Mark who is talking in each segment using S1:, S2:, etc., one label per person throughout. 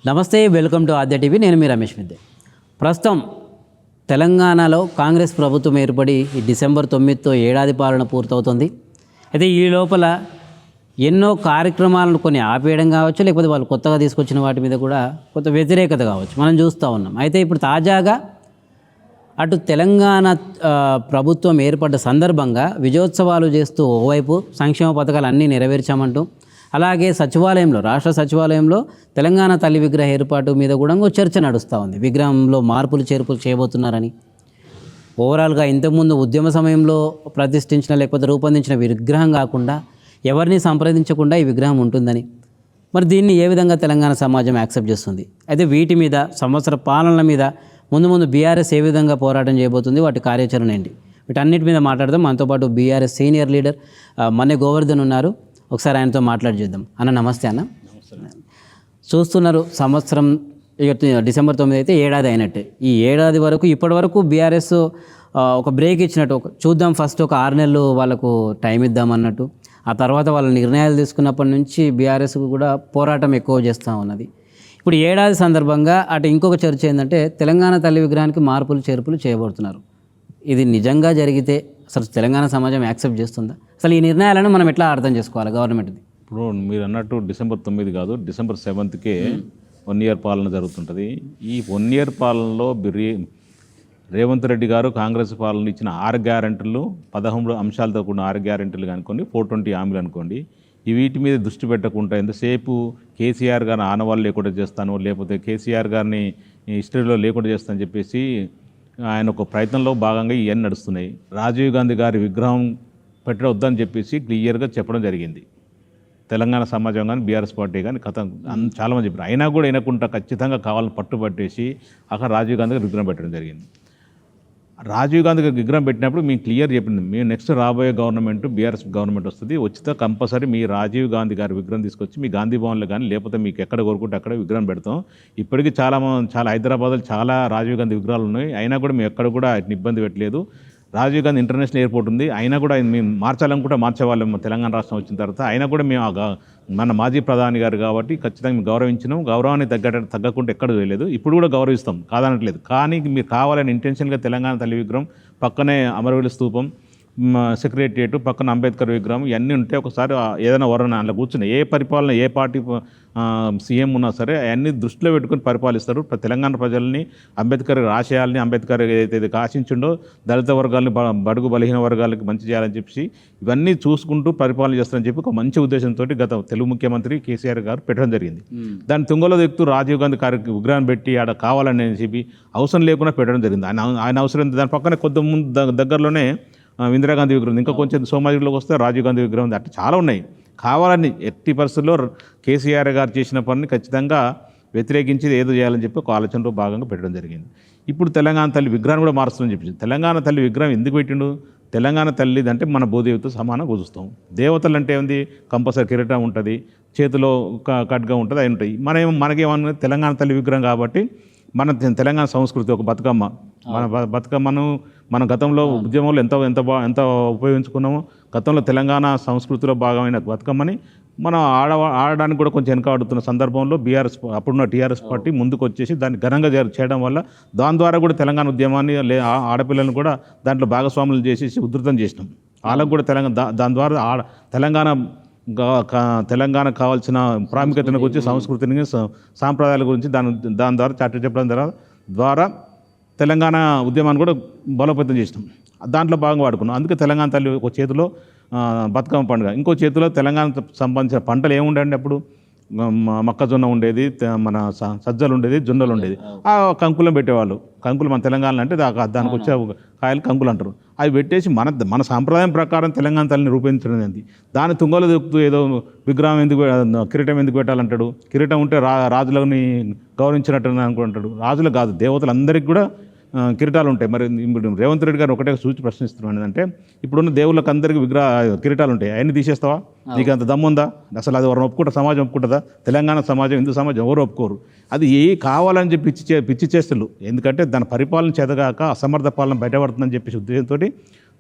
S1: నమస్తే, welcome to Aadya TV. నేను మీ రమేష్ మిద్దే. ప్రస్తుతం తెలంగాణలో కాంగ్రెస్ ప్రభుత్వం ఏర్పడి ఈ డిసెంబర్ 9తో ఏడాది పాలన పూర్తవుతుంది. అయితే ఈ లోపల ఎన్నో కార్యక్రమాలను కొన్ని ఆపేయడం కావచ్చు, లేకపోతే వాళ్ళు కొత్తగా తీసుకొచ్చిన వాటి మీద కూడా కొంత వ్యతిరేకత కావచ్చు, మనం చూస్తూ ఉన్నాం. అయితే ఇప్పుడు తాజాగా అటు తెలంగాణ ప్రభుత్వం ఏర్పడ్డ సందర్భంగా విజయోత్సవాలు చేస్తూ ఓవైపు సంక్షేమ పథకాలు అన్నీ నెరవేర్చామంటూ, అలాగే సచివాలయంలో, రాష్ట్ర సచివాలయంలో తెలంగాణ తల్లి విగ్రహ ఏర్పాటు మీద కూడా చర్చ నడుస్తూ ఉంది. విగ్రహంలో మార్పులు చేర్పులు చేయబోతున్నారని. ఓవరాల్గా ఇంతకుముందు ఉద్యమ సమయంలో ప్రతిష్ఠించిన లేకపోతే రూపొందించిన విగ్రహం కాకుండా ఎవరిని సంప్రదించకుండా ఈ విగ్రహం ఉంటుందని. మరి దీన్ని ఏ విధంగా తెలంగాణ సమాజం యాక్సెప్ట్ చేస్తుంది? అయితే వీటి మీద, సంవత్సర పాలనల మీద ముందు బీఆర్ఎస్ ఏ విధంగా పోరాటం చేయబోతుంది, వాటి కార్యాచరణ ఏంటి, వీటన్నిటి మీద మాట్లాడదాం. మనతో పాటు BRS senior leader Manne Govardhan ఉన్నారు. ఒకసారి ఆయనతో మాట్లాడి చేద్దాం. అన్న నమస్తే. అన్న చూస్తున్నారు, సంవత్సరం డిసెంబర్ 9 అయితే ఏడాది అయినట్టే. ఈ ఏడాది వరకు ఇప్పటి వరకు బీఆర్ఎస్ ఒక బ్రేక్ ఇచ్చినట్టు, చూద్దాం ఫస్ట్ ఒక 6 నెలలు వాళ్ళకు టైం ఇద్దాం అన్నట్టు. ఆ తర్వాత వాళ్ళ నిర్ణయాలు తీసుకున్నప్పటి నుంచి బీఆర్ఎస్ కూడా పోరాటం ఎక్కువ చేస్తూ ఉన్నది. ఇప్పుడు ఏడాది సందర్భంగా అటు ఇంకొక చర్చ ఏంటంటే తెలంగాణ తల్లి విగ్రహానికి మార్పులు చేర్పులు చేయబడుతున్నారు. ఇది నిజంగా జరిగితే అసలు తెలంగాణ సమాజం యాక్సెప్ట్ చేస్తుందా? అసలు ఈ నిర్ణయాలను మనం ఎట్లా అర్థం చేసుకోవాలి గవర్నమెంట్ది?
S2: ఇప్పుడు మీరు అన్నట్టు డిసెంబర్ 9 కాదు, డిసెంబర్ 7కే 1 ఇయర్ పాలన జరుగుతుంటుంది. ఈ 1 ఇయర్ పాలనలో రేవంత్ రెడ్డి గారు కాంగ్రెస్ పాలన ఇచ్చిన 6 గ్యారెంటీలు, 13 అంశాలతో కూడిన 6 గ్యారెంటీలు అనుకోండి, 420 హామీలు అనుకోండి, వీటి మీద దృష్టి పెట్టకుండా ఎంతసేపు కేసీఆర్ గారిని ఆనవాళ్ళు లేకుండా చేస్తాను, లేకపోతే కేసీఆర్ గారిని హిస్టరీలో లేకుండా చేస్తానని చెప్పేసి ఆయన ఒక ప్రయత్నంలో భాగంగా ఇవన్నీ నడుస్తున్నాయి. రాజీవ్ గాంధీ గారి విగ్రహం పెట్టవద్దని చెప్పేసి క్లియర్గా చెప్పడం జరిగింది. తెలంగాణ సమాజం కానీ బీఆర్ఎస్ పార్టీ కానీ చాలామంది చెప్పారు. అయినా కూడా వినకుండా ఖచ్చితంగా కావాలని పట్టుబట్టేసి అక్కడ రాజీవ్ గాంధీ గారి విగ్రహం పెట్టడం జరిగింది. రాజీవ్ గాంధీ గారి విగ్రహం పెట్టినప్పుడు మేము క్లియర్ చెప్పింది, మేము నెక్స్ట్ రాబోయే గవర్నమెంట్ బీఆర్ఎస్ గవర్నమెంట్ వస్తుంది, వచ్చితే కంపల్సరీ మీ రాజీవ్ గాంధీ గారి విగ్రహం తీసుకొచ్చి మీ గాంధీ భవన్లో కానీ లేకపోతే మీకు ఎక్కడ కోరుకుంటే అక్కడ విగ్రహం పెడతాం. ఇప్పటికీ చాలా హైదరాబాద్లో చాలా రాజీవ్ గాంధీ విగ్రహాలు ఉన్నాయి, అయినా కూడా మేము ఎక్కడ కూడా ఇబ్బంది పెట్టలేదు. రాజీవ్ గాంధీ ఇంటర్నేషనల్ ఎయిర్పోర్ట్ ఉంది, అయినా కూడా మేము మార్చాలనుకుంటే మార్చేవాళ్ళం తెలంగాణ రాష్ట్రం వచ్చిన తర్వాత. అయినా కూడా మేము మన మాజీ ప్రధాని గారు కాబట్టి ఖచ్చితంగా మేము గౌరవించినాం. గౌరవాన్ని తగ్గకుండా ఎక్కడ చేయలేదు, ఇప్పుడు కూడా గౌరవిస్తాం, కాదనట్లేదు. కానీ మీరు కావాలని ఇంటెన్షన్గా తెలంగాణ తల్లి విగ్రహం పక్కనే అమరవీరుల స్తూపం, సెక్రటరియట్ పక్కన అంబేద్కర్ విగ్రహం ఇవన్నీ ఉంటే ఒకసారి ఏదైనా వరణ అందులో కూర్చుని ఏ పరిపాలన ఏ పార్టీ సీఎం ఉన్నా సరే అవన్నీ దృష్టిలో పెట్టుకుని పరిపాలిస్తారు. తెలంగాణ ప్రజల్ని, అంబేద్కర్ ఆశయాల్ని, అంబేద్కర్ ఏదైతే ఆశించిండో దళిత వర్గాలని, బడుగు బలహీన వర్గాలకి మంచి చేయాలని చెప్పి ఇవన్నీ చూసుకుంటూ పరిపాలన చేస్తారని చెప్పి ఒక మంచి ఉద్దేశంతో గత తెలుగు ముఖ్యమంత్రి కేసీఆర్ గారు పెట్టడం జరిగింది. దాన్ని తుంగలో దిగుతూ రాజీవ్ గాంధీ విగ్రహం పెట్టి ఆడ కావాలని చెప్పి అవసరం లేకుండా పెట్టడం జరిగింది. ఆయన అవసరం దాని పక్కన కొద్ది ముందు దగ్గరలోనే ఇందిరాగాంధీ విగ్రహం, ఇంకా కొంచెం సోమాజిలోకి వస్తే రాజీవ్ గాంధీ విగ్రహం, అట్లా చాలా ఉన్నాయి. కావాలని ఎట్టి పరిస్థితుల్లో కేసీఆర్ గారు చేసిన పనిని ఖచ్చితంగా వ్యతిరేకించి ఏదో చేయాలని చెప్పి ఒక ఆలోచనలో భాగంగా పెట్టడం జరిగింది. ఇప్పుడు తెలంగాణ తల్లి విగ్రహాన్ని కూడా మారుస్తుందని చెప్పింది. తెలంగాణ తల్లి విగ్రహం ఎందుకు పెట్టిండు? తెలంగాణ తల్లి అంటే మన భూదేవితో సమానంగా పూజిస్తాం. దేవతలు అంటే ఏంది, కంపల్సరీ కిరీటం ఉంటుంది, చేతిలో ఖడ్గం ఉంటుంది, అవి ఉంటాయి. మనకేమన్నా తెలంగాణ తల్లి విగ్రహం కాబట్టి మన తెలంగాణ సంస్కృతి ఒక బతుకమ్మ, మన బతుకమ్మను మన గతంలో ఉద్యమంలో ఎంత ఉపయోగించుకున్నామో, గతంలో తెలంగాణ సంస్కృతిలో భాగమైన బతుకమ్మని మనం ఆడడానికి కూడా కొంచెం వెనకాడుతున్న సందర్భంలో అప్పుడున్న టీఆర్ఎస్ పార్టీ ముందుకు వచ్చేసి దాన్ని ఘనంగా చేయడం వల్ల దాని ద్వారా కూడా తెలంగాణ ఉద్యమాన్ని ఆడపిల్లలను కూడా దాంట్లో భాగస్వాములు చేసేసి ఉధృతం చేసినాం. వాళ్ళకు కూడా దాని ద్వారా తెలంగాణ కావాల్సిన ప్రాముఖ్యతను గురించి, సంస్కృతిని, సాంప్రదాయాల గురించి దాని ద్వారా చాటి చెప్పడం ద్వారా తెలంగాణ ఉద్యమాన్ని కూడా బలోపేతం చేసినాం. దాంట్లో భాగంగా వాడుకున్నాం. అందుకే తెలంగాణ తల్లి ఒక చేతిలో బతుకమ్మ పండుగ, ఇంకో చేతిలో తెలంగాణకు సంబంధించిన పంటలు ఏముండండి అప్పుడు, మొక్కజొన్న ఉండేది, మన సజ్జలు ఉండేది, జొన్నలు ఉండేది. ఆ కంకులం పెట్టేవాళ్ళు. కంకులు మన తెలంగాణ అంటే దానికి వచ్చే కాయలు కంకులు అంటారు. అవి పెట్టేసి మన సాంప్రదాయం ప్రకారం తెలంగాణ తల్లిని రూపొందించడం ఏంటి, దాని తుంగలో దొక్కుతూ ఏదో విగ్రహం కిరీటం ఎందుకు పెట్టాలంటాడు. కిరీటం ఉంటే రాజులని గౌరవించినట్టు అనుకుంటాడు. రాజులు కాదు, దేవతలందరికీ కూడా కిరీటాలు ఉంటాయి. మరి రేవంత్ రెడ్డి గారు ఒకటే సూచి ప్రశ్నిస్తున్నాను ఏంటంటే, ఇప్పుడున్న దేవుళ్ళకి అందరికీ కిరీటాలు ఉంటాయి, అవన్నీ తీసేస్తావా? నీకు అంత దమ్ముందా? అసలు అది ఎవరు ఒప్పుకుంటారు? సమాజం ఒప్పుకుంటుందా? తెలంగాణ సమాజం, హిందూ సమాజం ఎవరు ఒప్పుకోరు. అది కావాలని చెప్పి పిచ్చి చేస్తులు. ఎందుకంటే దాని పరిపాలన చేతగాక అసమర్థ పాలన బయటపడుతుందని చెప్పేసి ఉద్దేశంతో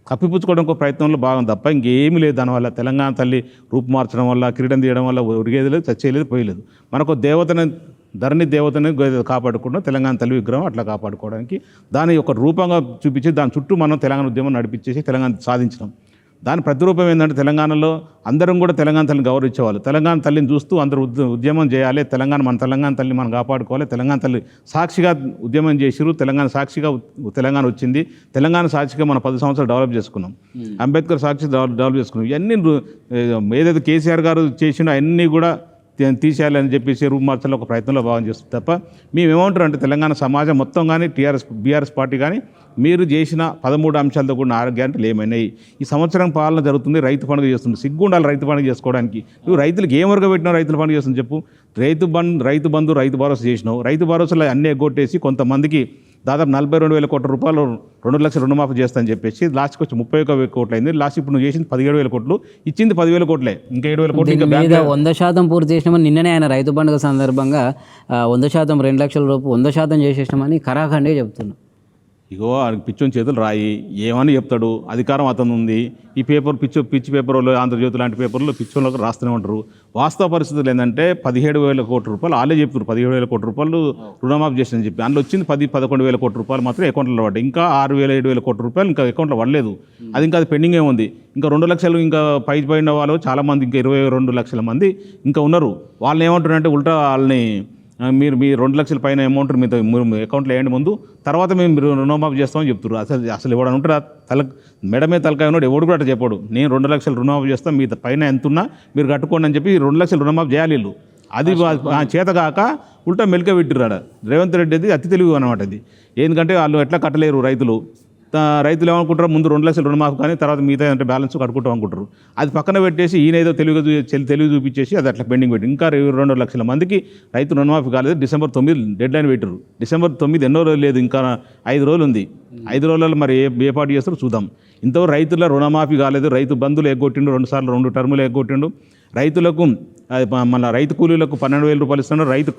S2: కప్పిపుచ్చుకోవడం ప్రయత్నంలో భాగం తప్ప ఇంకేమీ లేదు. దానివల్ల తెలంగాణ తల్లి రూపు మార్చడం వల్ల, కిరీటం తీయడం వల్ల ఉరిగేది లేదు, చచ్చేయలేదు, పోయలేదు. మనకు దేవతను ధరణి దేవతని కాపాడుకుంటాం, తెలంగాణ తల్లి విగ్రహం అట్లా కాపాడుకోవడానికి దాని యొక్క రూపంగా చూపించి దాని చుట్టూ మనం తెలంగాణ ఉద్యమం నడిపించేసి తెలంగాణ సాధించినాం. దాని ప్రతిరూపం ఏంటంటే తెలంగాణలో అందరం కూడా తెలంగాణ తల్లిని గౌరవించేవాళ్ళు. తెలంగాణ తల్లిని చూస్తూ అందరూ ఉద్యమం చేయాలి, మన తెలంగాణ తల్లిని మనం కాపాడుకోవాలి, తెలంగాణ తల్లి సాక్షిగా ఉద్యమం చేసిరు, తెలంగాణ సాక్షిగా తెలంగాణ వచ్చింది, తెలంగాణ సాక్షిగా మనం 10 సంవత్సరాలు డెవలప్ చేసుకున్నాం, అంబేద్కర్ సాక్షి డెవలప్ చేసుకున్నాం. ఇవన్నీ ఏదైతే కేసీఆర్ గారు చేసినో అవన్నీ కూడా తీసేయాలని చెప్పేసి రూపుమార్చాలి ఒక ప్రయత్నంలో భావం చేస్తుంది తప్ప మేము ఏమంటారు అంటే తెలంగాణ సమాజం మొత్తం కానీ బీఆర్ఎస్ పార్టీ కానీ మీరు చేసిన 13 అంశాలతో కూడిన 6 గ్యారెంటీలు ఏమైనాయి? ఈ సంవత్సరం పాలన జరుగుతుంది, రైతు పండుగ చేస్తుంది, సిగ్గు ఉండాలి రైతు పండుగ చేసుకోవడానికి. నువ్వు రైతులకు ఏం వర్గ పెట్టినావు రైతుల పండుగ చేస్తుంది చెప్పు. రైతు బంధు రైతు భరోసా చేసినావు, రైతు భరోసాలో అన్నీ ఎగ్గొట్టేసి కొంతమందికి దాదాపు 42,000 కోట్ల రూపాయలు 2 లక్షల రుణమాఫీ చేస్తానని చెప్పేసి లాస్ట్కి వచ్చి 31,000 కోట్లు అయింది. లాస్ట్ ఇప్పుడు నువ్వు చేసింది 17,000 కోట్లు, ఇచ్చింది 10,000 కోట్లే, ఇంకా 7,000 కోట్లు ఇంకా బ్యాంక్
S1: 100% పూర్తి చేసినామని నిన్ననే ఆయన రైతు పండుగ సందర్భంగా 100% 2 లక్షల రూపాయలు 100% చేసేసినామని ఖరాఖండే చెప్తున్నాం.
S2: ఇగో ఆయనకి పిచ్చోని చేతులు రాయి ఏమని చెప్తాడు, అధికారం అతను ఉంది. ఈ పేపర్ పిచ్చి పేపర్లో ఆంధ్రజ్యోతి లాంటి పేపర్లో పిచ్చోళ్ళకి రాస్తూనే ఉంటారు. వాస్తవ పరిస్థితులు ఏంటంటే 17,000 కోట్ల రూపాయలు వాళ్ళే చెప్తారు, 17,000 కోట్ల రూపాయలు రుణమాఫీ చేసిందని చెప్పి. అందులో వచ్చింది 11,000 కోట్ల రూపాయలు మాత్రం అకౌంట్లో పడ్డాయి. ఇంకా 6,000-7,000 కోట్ల రూపాయలు ఇంకా అకౌంట్లో పడలేదు. అది ఇంకా అది పెండింగ్ ఏముంది. ఇంకా 2 లక్షలు ఇంకా పైన వాళ్ళు చాలామంది ఇంకా 22 లక్షల మంది ఇంకా ఉన్నారు. వాళ్ళని ఏమంటారంటే ఉల్టా వాళ్ళని మీరు 2 లక్షల పైన అమౌంట్ మీతో అకౌంట్లో వేయండి ముందు, తర్వాత మేము రుణమాఫీ చేస్తామని చెప్తారు. అసలు ఎవడని ఉంటారా? మెడమే తలకాయ ఉన్నాడు ఎవడు కూడా అట్లా చెప్పాడు. నేను 2 లక్షలు రుణమాఫీ చేస్తాను, మీ పైన ఎంతున్నా మీరు కట్టుకోండి అని చెప్పి 2 లక్షలు రుణమాఫీ చేయాలి వీళ్ళు. అది చేతగాక ఉల్టా మెలిక పెట్టిరాడ రేవంత్ రెడ్డి. అది అతి తెలివి అనమాట. అది ఎందుకంటే వాళ్ళు ఎట్లా కట్టలేరు రైతులు ఏమనుకుంటారు, ముందు 2 లక్షలు రుణమాఫీ కానీ తర్వాత మిగతా అంటే బ్యాలెన్స్ కట్టుకుంటాం అనుకుంటారు. అది పక్కన పెట్టేసి ఈయన ఏదో తెలివి చూపించేసి అది అట్లా పెండింగ్ పెట్టి ఇంకా 22 లక్షల మందికి రైతు రుణమాఫీ కాలేదు. డిసెంబర్ 9 డెడ్ లైన్ పెట్టారు. డిసెంబర్ 9 ఎన్నో రోజులు లేదు, ఇంకా 5 రోజులు ఉంది. 5 రోజులలో మరి ఏ పార్టీ చేస్తారో చూద్దాం. ఇంతవరకు రైతుల రుణమాఫీ కాలేదు. రైతు బంధువులు ఎగ్గొట్టిండు, 2 సార్లు 2 టర్ములు ఎగ్గొట్టిండు. రైతులకు మళ్ళీ రైతు కూలీలకు 12,000 రూపాయలు ఇస్తున్నాడు. రైతు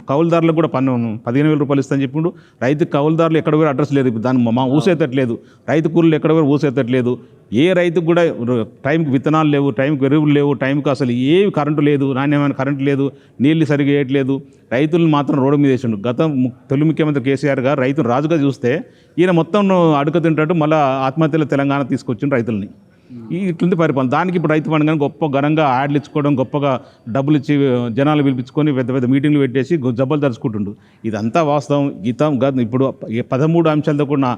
S2: కౌలుదారులకు కూడా 15,000 రూపాయలు ఇస్తానని చెప్పిండు. రైతు కౌలుదారులు ఎక్కడ కూడా అడ్రస్ లేదు, దాన్ని మా ఊసేతట్లేదు. రైతు కూలీలు ఎక్కడ కూడా ఊసేతట్లేదు. ఏ రైతుకు కూడా టైంకి విత్తనాలు లేవు, టైంకి ఎరువులు లేవు, టైంకి అసలు ఏమి కరెంటు లేదు, నాణ్యమైన కరెంటు లేదు, నీళ్ళు సరిగ్గా వేయట్లేదు. రైతులను మాత్రం రోడ్డు మీద వేసిండు. తొలి ముఖ్యమంత్రి కేసీఆర్ గారు రైతును రాజుగా చూస్తే ఈయన మొత్తం అడుగు తింటాడు. మళ్ళీ ఆత్మహత్యల తెలంగాణ తీసుకొచ్చిన రైతుల్ని ఇట్లుంది పరిపాలన. దానికి ఇప్పుడు రైతు పండుగని గొప్ప ఘనంగా యాడ్లు ఇచ్చుకోవడం, గొప్పగా డబ్బులు ఇచ్చి జనాలు పిలిపించుకొని పెద్ద పెద్ద మీటింగ్లు పెట్టేసి జబ్బలు తరుచుకుంటుండు. ఇదంతా వాస్తవం. ఇప్పుడు 13 అంశాలతో కూడిన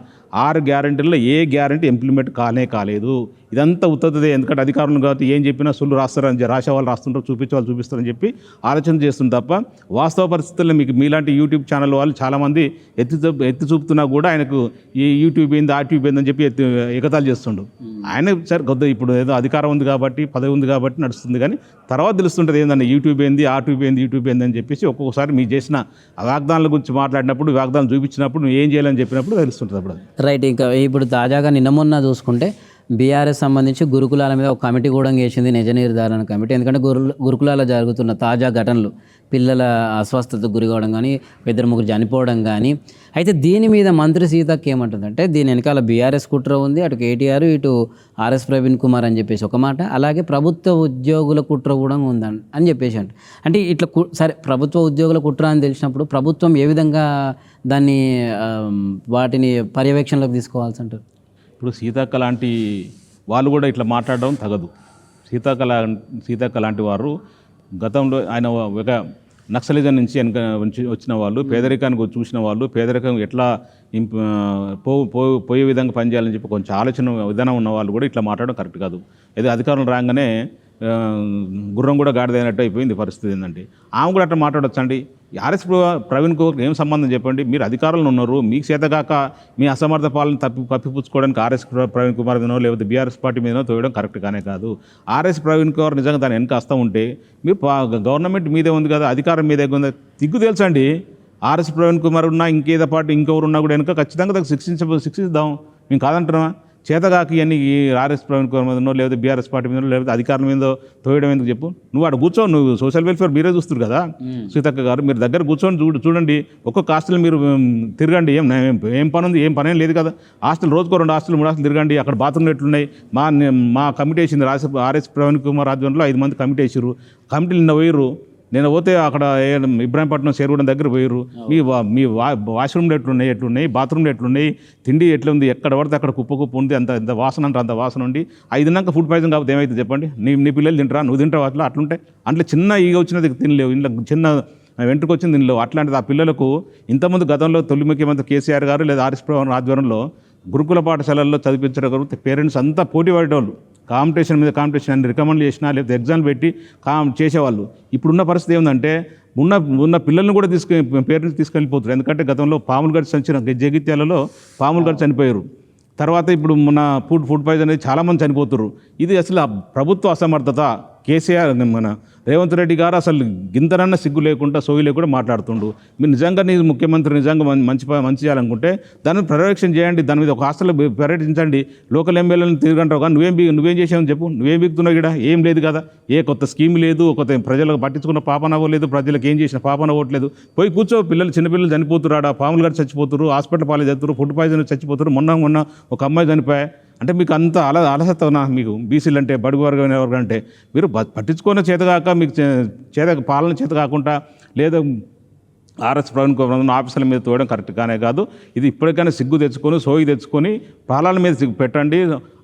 S2: 6 గ్యారెంటీల్లో ఏ గ్యారెంటీ ఇంప్లిమెంట్ కాలేదు. ఇదంతా ఉత్తదే. ఎందుకంటే అధికారులు కాబట్టి ఏం చెప్పినా సొల్లు రాస్తారని రాసేవాళ్ళు రాస్తుంటారు, చూపించేవాళ్ళు చూపిస్తారని చెప్పి ఆలోచన చేస్తుంది తప్ప వాస్తవ పరిస్థితుల్లో మీకు మీలాంటి యూట్యూబ్ ఛానల్ వాళ్ళు చాలామంది ఎత్తి చూపుతున్నా కూడా ఆయనకు ఈ యూట్యూబ్ ఏంది ఆ ట్యూబ్ ఏందని చెప్పి ఎగతాలు చేస్తుండు. ఆయన సరే కొద్ది ఇప్పుడు ఏదో అధికారం ఉంది కాబట్టి పదవి ఉంది కాబట్టి నడుస్తుంది, కానీ తర్వాత తెలుస్తుంటుంది ఏంటంటే యూట్యూబ్ ఏంది ఆ ట్యూబ్ ఏంది అని చెప్పేసి ఒక్కొక్కసారి మీరు చేసిన వాగ్దానాల గురించి మాట్లాడినప్పుడు, వాగ్దానం చూపించినప్పుడు నువ్వు ఏం చేయాలని చెప్పినప్పుడు తెలుస్తుంటుంది అప్పుడు.
S1: రైట్. ఇంకా ఇప్పుడు తాజాగా నిన్న మొన్న చూసుకుంటే బీఆర్ఎస్ సంబంధించి గురుకులాల మీద ఒక కమిటీ కూడా వేసింది, నిజ నిర్ధారణ కమిటీ. ఎందుకంటే గురుకులాల జరుగుతున్న తాజా ఘటనలు, పిల్లల అస్వస్థతకు గురి కావడం కానీ, 2-3 చనిపోవడం కానీ. అయితే దీని మీద మంత్రి సీతక్క ఏమంటుందంటే దీని వెనకాల బీఆర్ఎస్ కుట్ర ఉంది, అటు కేటీఆర్ ఇటు ఆర్ఎస్ ప్రవీణ్ కుమార్ అని చెప్పేసి ఒక మాట, అలాగే ప్రభుత్వ ఉద్యోగుల కుట్ర కూడా ఉందని అని చెప్పేసి అంటే ఇట్లా సరే ప్రభుత్వ ఉద్యోగుల కుట్ర అని తెలిసినప్పుడు ప్రభుత్వం ఏ విధంగా దాన్ని వాటిని పర్యవేక్షణలోకి తీసుకోవాల్సి అంటారు?
S2: ఇప్పుడు సీతక్క లాంటి వాళ్ళు కూడా ఇట్లా మాట్లాడడం తగదు. సీతక్క లాంటి వారు గతంలో ఆయన ఒక నక్సలిజం నుంచి వచ్చిన వాళ్ళు, పేదరికానికి చూసిన వాళ్ళు, పేదరికం ఎట్లా పోయే విధంగా పనిచేయాలని చెప్పి కొంచెం ఆలోచన విధానం ఉన్న వాళ్ళు కూడా ఇట్లా మాట్లాడడం కరెక్ట్ కాదు. ఏదో అధికారం రాగానే గుర్రం కూడా గాడిదైనట్టు అయిపోయింది పరిస్థితి. ఏంటంటే ఆమె కూడా అట్లా మాట్లాడొచ్చండి. ఆర్ఎస్ ప్రవీణ్ కుమార్ ఏం సంబంధం చెప్పండి? మీరు అధికారంలో ఉన్నారు, మీకు చేతగాక మీ అసమర్థ పాలన కప్పిపుచ్చుకోవడానికి ఆర్ఎస్ ప్రవీణ్ కుమార్ మీదనో లేకపోతే బీఆర్ఎస్ పార్టీ మీదనో తోయడం కరెక్ట్ కానే కాదు. ఆర్ఎస్ ప్రవీణ్ కుమార్ నిజంగా దాని వెనక వస్తూ ఉంటే మీరు గవర్నమెంట్ మీదే ఉంది కదా, అధికారం మీదే ఉంది, దిగ్గు తెలుసండి. ఆర్ఎస్ ప్రవీణ్ కుమార్ ఉన్నా ఇంకేదో పార్టీ ఇంకెవరు ఉన్నా కూడా వెనక ఖచ్చితంగా దానికి శిక్షిద్దాం. మేము కాదంటున్నామా? చేతగాకి అన్ని ఆర్ఎస్ ప్రవీణ్ కుమార్ మీదనో లేకపోతే బీఆర్ఎస్ పార్టీ మీదనో లేకపోతే అధికారం మీదో తోయడం ఎందుకు చెప్పు? నువ్వు అక్కడ కూర్చో, నువ్వు సోషల్ వెల్ఫేర్ మీరే చూస్తారు కదా సీతక్క గారు, మీరు దగ్గర కూర్చొని చూడండి. ఒక్కొక్క హాస్టల్ మీరు తిరగండి. ఏం పని ఉంది? ఏం పని లేదు కదా. హాస్టల్ రోజుకో 2 హాస్టల్ 3 హాస్టల్ తిరగండి. అక్కడ బాత్రూమ్లు ఎట్లున్నాయి? మా కమిటీ వేసింది ఆర్ఎస్ ప్రవీణ్ కుమార్ ఆధ్వర్యంలో 5 మంది కమిటీ వేసారు. కమిటీలు నిన్న పోయిర్రు. నేను పోతే అక్కడ ఇబ్రాహీంపట్నం చేరుగూడెం దగ్గర పోయారు. మీ వాష్రూమ్లు ఎట్లున్నాయి, బాత్రూమ్లు ఎట్లున్నాయి, తిండి ఎట్లుంది, ఎక్కడ పడితే అక్కడ కుప్ప ఉంది, అంత వాసన అంటే అంత వాసన ఉండి 5 ఫుడ్ పాయిజన్ కాకపోతే ఏమైతే చెప్పండి. నీ పిల్లలు తింటారా, నువ్వు తింటావు, అట్లుంటే అట్లా చిన్న ఈగ వచ్చినది తినలేవు, ఇంట్లో చిన్న వెంట్రుకు వచ్చింది తినలేవు. అట్లాంటిది ఆ పిల్లలకు ఇంతకుముందు గతంలో తొలి ముఖ్యమంత్రి కేసీఆర్ గారు లేదా ఆర్ఎస్ ప్రవీణ్ ఆధ్వర్యంలో గురుకుల పాఠశాలల్లో చదివించడం పేరెంట్స్ అంతా పోటీ పడేవాళ్ళు. కాంపిటీషన్ మీద కాంపిటీషన్ అని రికమెండ్ చేసినా లేకపోతే ఎగ్జామ్ పెట్టి చేసేవాళ్ళు. ఇప్పుడున్న పరిస్థితి ఏముందంటే ఉన్న పిల్లల్ని కూడా పేరెంట్స్ తీసుకెళ్ళిపోతారు. ఎందుకంటే గతంలో పాములు గడిచి చనిపోయిన జగిత్యాలలో పాములు గడిచి చనిపోయారు. తర్వాత ఇప్పుడు మన ఫుడ్ పాయిజన్ అనేది చాలామంది చనిపోతున్నారు. ఇది అసలు ప్రభుత్వ అసమర్థత. కేసీఆర్ మన రేవంత్ రెడ్డి గారు అసలు గింతనన్న సిగ్గు లేకుండా సోయి లేకుండా మాట్లాడుతుండు. మీరు నిజంగా నీ ముఖ్యమంత్రి నిజంగా మంచి చేయాలనుకుంటే దాన్ని పర్యవేక్షణ చేయండి, దాని మీద ఒక హాస్టల్లో పర్యటించండి. లోకల్ ఎమ్మెల్యేలను తిరగంటావు కానీ నువ్వేం చేసావని చెప్పు. నువ్వేం బిగుతున్నావు ఇక్కడ? ఏం లేదు కదా, ఏ కొత్త స్కీమ్ లేదు, కొత్త ప్రజలకు పట్టించుకున్న పాపన అవ్వలేదు, ప్రజలకు ఏం చేసిన పాపన అవ్వట్లేదు. పోయి కూర్చో, చిన్నపిల్లలు చనిపోతున్నారు, పాములు గడి చచ్చిపోతారు, హాస్పిటల్ పాలు చదువుతారు, ఫుడ్ పాయిజన్ చచ్చిపోతారు. మొన్న ఒక అమ్మాయి చనిపోయా అంటే మీకు అంత అలసత్వనా? మీకు బీసీలు అంటే బడుగు వర్గం ఎవరు అంటే మీరు పట్టించుకునే చేతగాక మీకు పాలన చేత కాకుండా లేదా ఆర్ఎస్ ప్రవీణ్ ఆఫీసుల మీద తోయడం కరెక్ట్ కానే కాదు. ఇది ఇప్పటికైనా సిగ్గు తెచ్చుకొని సోయి తెచ్చుకొని పాలన మీద సిగ్గు పెట్టండి.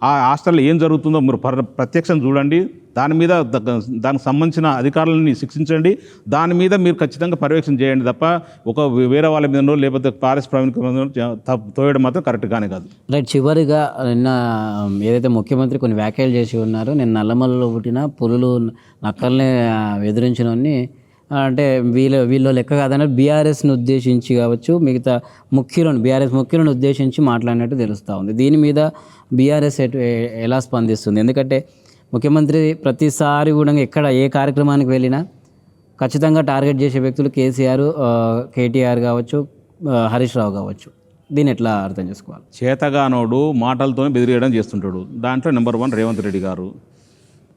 S2: ఆ హాస్టల్లో ఏం జరుగుతుందో మీరు ప్రత్యక్షం చూడండి. దానికి సంబంధించిన అధికారులని శిక్షించండి. దాని మీద మీరు ఖచ్చితంగా పర్యవేక్షణ చేయండి తప్ప ఒక వేరే వాళ్ళ మీదనో లేకపోతే ఆర్ఎస్ ప్రవీణ్ తోయడం మాత్రం కరెక్ట్ కానే కాదు.
S1: రైట్. చివరిగా నిన్న ఏదైతే ముఖ్యమంత్రి కొన్ని వ్యాఖ్యలు చేసి ఉన్నారో, నేను నల్లమల్లలో పుట్టిన పులులు నక్కల్ని ఎదిరించినవన్నీ అంటే వీళ్ళు లెక్క కాదన్నారు. బీఆర్ఎస్ని ఉద్దేశించి కావచ్చు, మిగతా బీఆర్ఎస్ ముఖ్యులను ఉద్దేశించి మాట్లాడినట్టు తెలుస్తూ ఉంది. దీని మీద బీఆర్ఎస్ ఎలా స్పందిస్తుంది? ఎందుకంటే ముఖ్యమంత్రి ప్రతిసారి కూడా ఏ కార్యక్రమానికి వెళ్ళినా ఖచ్చితంగా టార్గెట్ చేసే వ్యక్తులు కేటీఆర్ కావచ్చు, హరీష్ రావు కావచ్చు. దీన్ని ఎట్లా అర్థం చేసుకోవాలి?
S2: చేతగానోడు మాటలతోనే బెదిరియడం చేస్తుంటాడు. దాంట్లో నెంబర్ 1 రేవంత్ రెడ్డి గారు.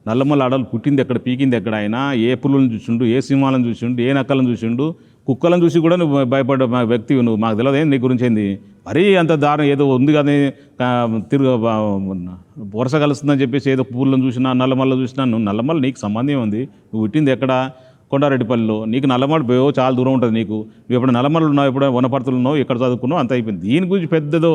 S2: నల్లమల్ల అడవులు పుట్టింది ఎక్కడ, పీకింది ఎక్కడ, అయినా ఏ పుల్లను చూసిండు, ఏ సింహాలను చూసిండు, ఏ నక్కలను చూసిండు, కుక్కలను చూసి కూడా నువ్వు భయపడ్డ వ్యక్తి నువ్వు. మాకు తెలియదు నీ గురించి ఏంది మరీ అంత దారుణం ఏదో ఉంది కానీ వరుస కలుస్తుందని చెప్పేసి ఏదో పువ్వులను చూసినా నల్లమల్ల చూసినా. నువ్వు నల్లమల్ల నీకు సంబంధం ఉంది, నువ్వు పుట్టింది ఎక్కడ? కొండారెడ్డిపల్లిలో. నీకు నల్లమల్ల పోయో చాలా దూరం ఉంటుంది. నీకు నువ్వు ఎప్పుడు నల్లమల్లు ఉన్నావు, ఎప్పుడు వనపర్తులు ఉన్నావు, ఎక్కడ చదువుకున్నావు, అంత అయిపోయింది. దీని గురించి పెద్దదో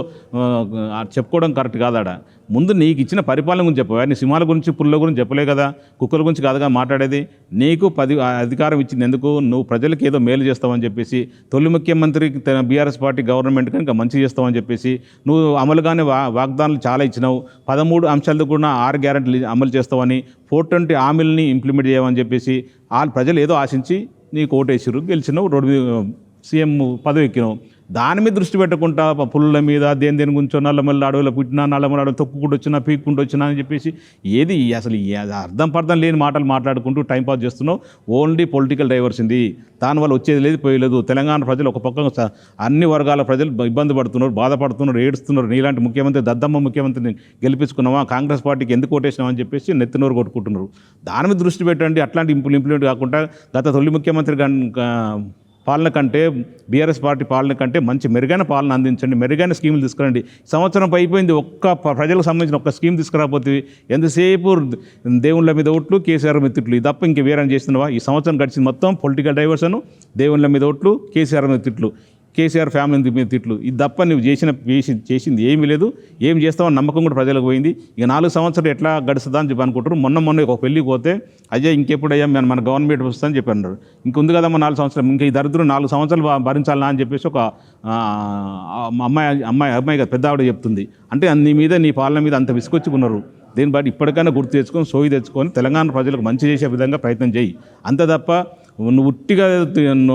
S2: చెప్పుకోవడం కరెక్ట్ కాదాడ. ముందు నీకు ఇచ్చిన పరిపాలన గురించి చెప్పవా? నీ సింహాల గురించి పుల్ల గురించి చెప్పలే కదా, కుక్కల గురించి కాదుగా మాట్లాడేది. నీకు అధికారం ఇచ్చింది ఎందుకు? నువ్వు ప్రజలకు ఏదో మేలు చేస్తావని చెప్పేసి, తొలి ముఖ్యమంత్రి బీఆర్ఎస్ పార్టీ గవర్నమెంట్ కనుక మంచి చేస్తావని చెప్పేసి నువ్వు అమలుగానే వాగ్దానాలు చాలా ఇచ్చినావు. 13 అంశాలతో కూడా 6 గ్యారెంటీలు అమలు చేస్తావని, 420 హామీలని ఇంప్లిమెంట్ చేయమని చెప్పేసి ప్రజలు ఏదో ఆశించి నీకు ఓటేసిరు, గెలిచినావు, సీఎం పదవి ఎక్కినావు. దాని మీద దృష్టి పెట్టకుండా పుల్ల మీద దేని గురించో నల్లమల్ల అడవులో పుట్టినా, నల్లమల్ల అడవులు తొక్కుకుంటూ వచ్చినా, పీక్కుంటూ వచ్చినా అని చెప్పేసి ఏది అసలు అర్థం పర్థం లేని మాటలు మాట్లాడుకుంటూ టైంపాస్ చేస్తున్నావు. ఓన్లీ పొలిటికల్ డైవర్సింది. దానివల్ల వచ్చేది లేదు, పోయలేదు. తెలంగాణ ప్రజలు ఒక పక్క అన్ని వర్గాల ప్రజలు ఇబ్బంది పడుతున్నారు, బాధపడుతున్నారు, ఏడుస్తున్నారు. నీలాంటి ముఖ్యమంత్రి దద్దమ్మ ముఖ్యమంత్రిని గెలిపించుకున్నావా, కాంగ్రెస్ పార్టీకి ఎందుకు ఓటేసినావు అని చెప్పేసి నెత్తినోరు కొట్టుకుంటున్నారు. దాని మీద దృష్టి పెట్టండి. అట్లాంటి ఇంప్లిమెంట్ కాకుండా గత తొలి ముఖ్యమంత్రి పాలన కంటే, బీఆర్ఎస్ పార్టీ పాలన కంటే మంచి మెరుగైన పాలన అందించండి, మెరుగైన స్కీములు తీసుకురండి. సంవత్సరం అయిపోయింది, ప్రజలకు సంబంధించిన ఒక్క స్కీమ్ తీసుకురాకపోతే ఎంతసేపు దేవుళ్ళ మీద ఓట్లు, కేసీఆర్ మీద తిట్లు, ఇది తప్ప ఇంక వేరే చేస్తున్నావా? ఈ సంవత్సరం గడిచింది మొత్తం పొలిటికల్ డైవర్షన్, దేవుళ్ళ మీద ఓట్లు, కేసీఆర్ మీద తిట్లు, కేసీఆర్ ఫ్యామిలీ మీద తిట్లు. ఇది తప్ప నువ్వు చేసింది ఏమీ లేదు. ఏం చేస్తావని నమ్మకం కూడా ప్రజలకు పోయింది. ఇక 4 సంవత్సరాలు ఎట్లా గడుస్తుందా అని చెప్పి అనుకుంటారు. మొన్న ఒక పెళ్ళికి పోతే అయ్యా ఇంకెప్పుడయ్యా మన గవర్నమెంట్ వస్తుందని చెప్పి అన్నారు. ఇంకొంది కదమ్మా 4 సంవత్సరాలు, ఇంకా ఈ దరిద్రం 4 సంవత్సరాలు భరించాలా అని చెప్పేసి ఒక అమ్మాయి పెద్ద ఆవిడ చెప్తుంది. అంటే నీ పాలన మీద అంత విసుకొచ్చుకున్నారు. దీన్ని బట్టి ఇప్పటికైనా గుర్తు తెచ్చుకొని సోయి తెచ్చుకొని తెలంగాణ ప్రజలకు మంచి చేసే విధంగా ప్రయత్నం చేయి. అంతే తప్ప నువ్వు ఉట్టిగా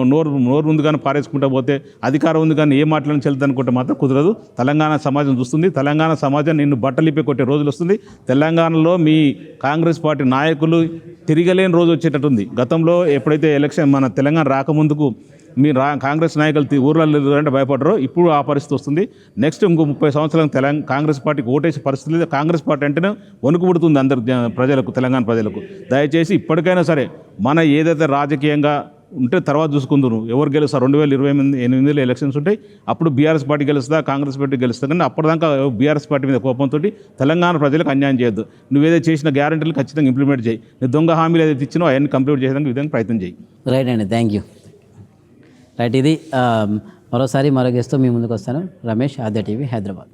S2: నోరు ముందు కానీ పారేసుకుంటా పోతే, అధికారం ఉంది కానీ ఏ మాటలను చెల్లుదనుకుంటే మాత్రం కుదరదు. తెలంగాణ సమాజం చూస్తుంది. తెలంగాణ సమాజం నిన్ను బట్టలిప్పి కొట్టే రోజులు వస్తుంది. తెలంగాణలో మీ కాంగ్రెస్ పార్టీ నాయకులు తిరగలేని రోజు వచ్చేటట్టుంది. గతంలో ఎప్పుడైతే ఎలక్షన్ మన తెలంగాణ రాకముందుకు మీ కాంగ్రెస్ నాయకులు ఊర్లలో అంటే భయపడరు, ఇప్పుడు ఆ పరిస్థితి వస్తుంది. నెక్స్ట్ ఇంకో 30 సంవత్సరాలు కాంగ్రెస్ పార్టీకి ఓటేసే పరిస్థితి లేదు. కాంగ్రెస్ పార్టీ అంటేనే వణుకు పుడుతుంది అందరు ప్రజలకు, తెలంగాణ ప్రజలకు. దయచేసి ఇప్పటికైనా సరే మన ఏదైతే రాజకీయంగా ఉంటే తర్వాత చూసుకుందురు ఎవరు గెలుస్తారు 2028 ఎలక్షన్స్ ఉంటాయి. అప్పుడు బీఆర్ఎస్ పార్టీ గెలుస్తుందా కాంగ్రెస్ పార్టీ గెలుస్తా, కానీ అప్పటిదాకా బీఆర్ఎస్ పార్టీ మీద కోపంతో తెలంగాణ ప్రజలకు అన్యాయం చేయొద్దు. నువ్వేదో చేసిన గ్యారెంటీలు ఖచ్చితంగా ఇంప్లిమెంట్ చేయి. నువ్వు దొంగ హామీలు ఏదైతే ఇచ్చినో అవన్నీ కంప్లీట్ చేయడానికి విధంగా ప్రయత్నం చేయి.
S1: రైట్ అండి, థ్యాంక్ యూ. రైట్, ఇది మరోసారి మరో గెస్ట్తో మీ ముందుకు వస్తాను. రమేష్, ఆద్య టీవీ, హైదరాబాద్.